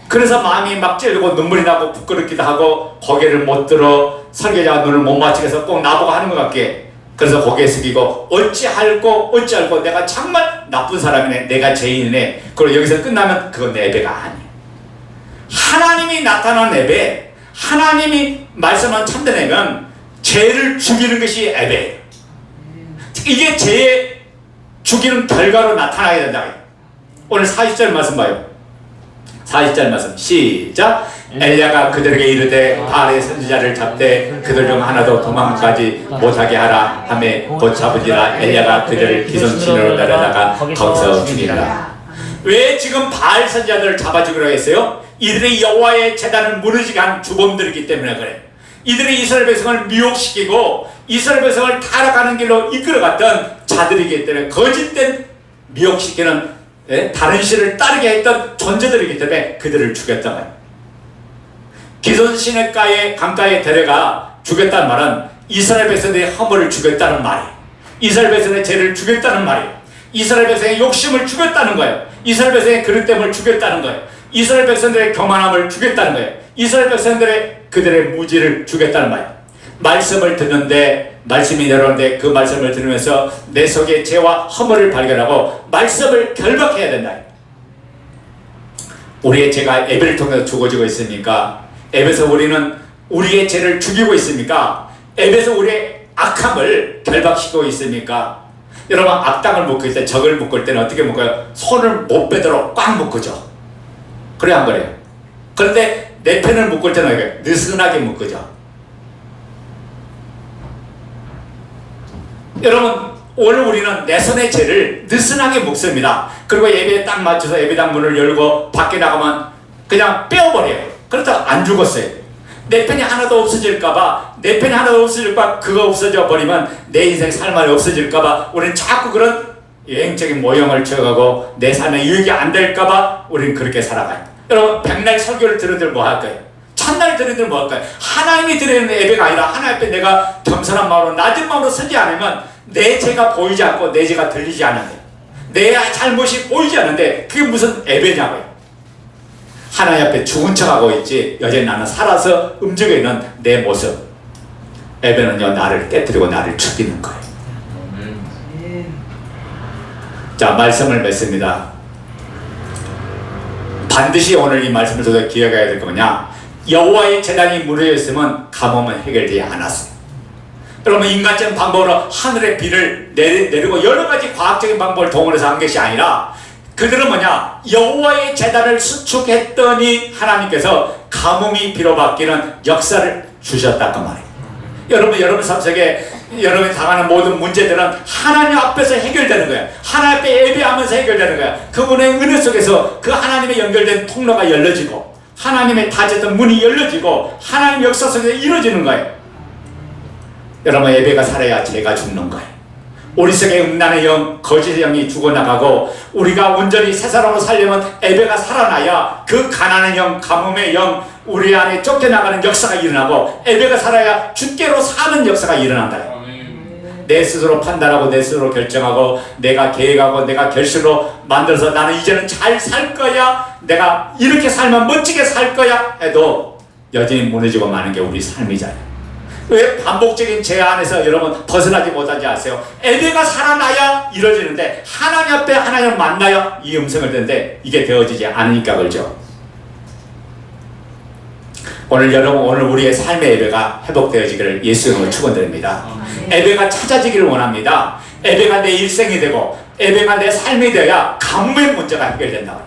그래서 마음이 막 찔리고 눈물이 나고 부끄럽기도 하고 고개를 못 들어 설교자가 눈을 못 맞추게 해서 꼭 나보고 하는 것 같게, 그래서 고개 숙이고 어찌할꼬 내가 정말 나쁜 사람이네, 내가 죄인이네, 그리고 여기서 끝나면 그건 내 예배가 아니에요. 하나님이 나타난 예배, 하나님이 말씀한 참된 예배는 죄를 죽이는 것이 예배예요. 이게 죄의 죽이는 결과로 나타나게 된다. 오늘 40절 말씀 봐요. 40절 말씀 시작. 엘리야가 그들에게 이르되 바알의 선지자를 잡되 그들 중 하나도 도망가지 못하게 하라 하매 곧 잡으니라. 엘리야가 그들을 기손신으로 내려다가 거기서 죽이라. 왜 지금 바알 선지자들을 잡아주기로 했어요? 이들이 여호와의 제단을 무너지게 한 주범들이기 때문에 그래. 이들이 이스라엘 백성을 미혹시키고 이스라엘 백성을 타락하는 길로 이끌어갔던 자들이기 때문에, 거짓된 미혹시키는 다른 신을 따르게 했던 존재들이기 때문에 그들을 죽였단 말이에요. 기손신의 강가에 데려가 죽였다는 말은 이스라엘 백성들의 허물을 죽였다는 말이에요. 이스라엘 백성의 죄를 죽였다는 말이에요. 이스라엘 백성의 욕심을 죽였다는 거예요. 이스라엘 백성의 그릇됨을 죽였다는 거예요. 이스라엘 백성들의 교만함을 죽였다는 거예요. 이스라엘 백성들의 그들의 무지를 죽였다는 말이에요. 말씀을 듣는데, 말씀이 내려오는데 그 말씀을 들으면서 내 속에 죄와 허물을 발견하고 말씀을 결박해야 된다. 우리의 죄가 예배를 통해서 죽어지고 있으니까, 예배에서 우리는 우리의 죄를 죽이고 있습니까? 예배에서 우리의 악함을 결박시키고 있습니까? 여러분, 악당을 묶을 때, 적을 묶을 때는 어떻게 묶어요? 손을 못 빼도록 꽉 묶죠. 그래 안 그래요? 그런데 내 편을 묶을 때는 느슨하게 묶죠. 여러분, 오늘 우리는 내 손의 죄를 느슨하게 묶습니다. 그리고 예배에 딱 맞춰서 예배당 문을 열고 밖에 나가면 그냥 빼어버려요. 그렇다고 안 죽었어요. 내 편이 하나도 없어질까봐, 내 편이 하나도 없어질까봐, 그거 없어져 버리면 내 인생 삶이 없어질까봐 우리는 자꾸 그런 여행적인 모형을 취해가고 내 삶에 유익이 안 될까봐 우리는 그렇게 살아가요. 여러분, 맨날 설교를 들으들 뭐 할 거예요? 찬날 들으들 뭐 할 거예요? 하나님이 드리는 예배가 아니라 하나님 앞에 내가 겸손한 마음으로 낮은 마음으로 서지 않으면 내 죄가 보이지 않고 내 죄가 들리지 않는데, 내 잘못이 보이지 않는데 그게 무슨 예배냐고요. 하나님 앞에 죽은 척하고 있지 여전히 나는 살아서 움직여 있는 내 모습. 예배는요, 나를 깨뜨리고 나를 죽이는 거예요. 자, 말씀을 맺습니다. 반드시 오늘 이 말씀을 저도 기억해야 될 거냐. 여호와의 제단이 무너져 있으면 가뭄은 해결되지 않았어요. 여러분, 인간적인 방법으로 하늘의 비를 내리고 여러 가지 과학적인 방법을 동원해서 한 것이 아니라, 그들은 뭐냐, 여호와의 제단을 수축했더니 하나님께서 가뭄이 비로 바뀌는 역사를 주셨다 그 말이에요. 여러분 삶 속에 여러분이 당하는 모든 문제들은 하나님 앞에서 해결되는 거야. 하나님 앞에 예배하면서 해결되는 거야. 그분의 은혜 속에서 그 하나님의 연결된 통로가 열려지고, 하나님의 닫혔던 문이 열려지고, 하나님 역사 속에서 이루어지는 거예요. 여러분, 예배가 살아야 죄가 죽는 거예요. 우리 속에 음란의 영, 거짓의 영이 죽어나가고, 우리가 온전히 새 사람으로 살려면 예배가 살아나야 그 가난의 영, 가뭄의 영, 우리 안에 쫓겨나가는 역사가 일어나고, 예배가 살아야 주께로 사는 역사가 일어난다. 내 스스로 판단하고 내 스스로 결정하고 내가 계획하고 내가 결심으로 만들어서 나는 이제는 잘 살 거야, 내가 이렇게 살면 멋지게 살 거야 해도 여전히 무너지고 마는 게 우리 삶이잖아요. 왜 반복적인 죄 안에서 여러분 벗어나지 못하지 아세요? 예배가 살아나야 이루어지는데, 하나님 앞에 하나님을 만나야 이 음성을 듣는데 이게 되어지지 않으니까 그렇죠. 오늘 여러분, 오늘 우리의 삶의 예배가 회복되어지기를 예수님으로 축원드립니다. 예배가 찾아지기를 원합니다. 예배가 내 일생이 되고 예배가 내 삶이 되어야 가뭄의 문제가 해결된다.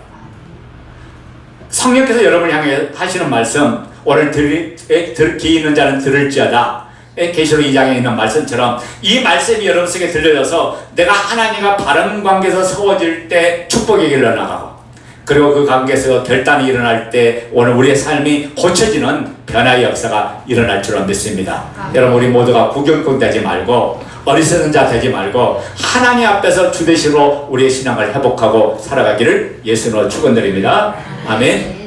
성령께서 여러분을 향해 하시는 말씀, 오늘 귀 있는 자는 들을지어다. 계시록 2장에 있는 말씀처럼 이 말씀이 여러분 속에 들려져서 내가 하나님과 바른 관계에서 세워질 때 축복이 일어나가고, 그리고 그 관계에서 결단이 일어날 때 오늘 우리의 삶이 고쳐지는 변화의 역사가 일어날 줄로 믿습니다. 여러분, 우리 모두가 구경꾼 되지 말고 어리석은 자 되지 말고 하나님 앞에서 주되시로 우리의 신앙을 회복하고 살아가기를 예수님으로 축원드립니다. 아멘.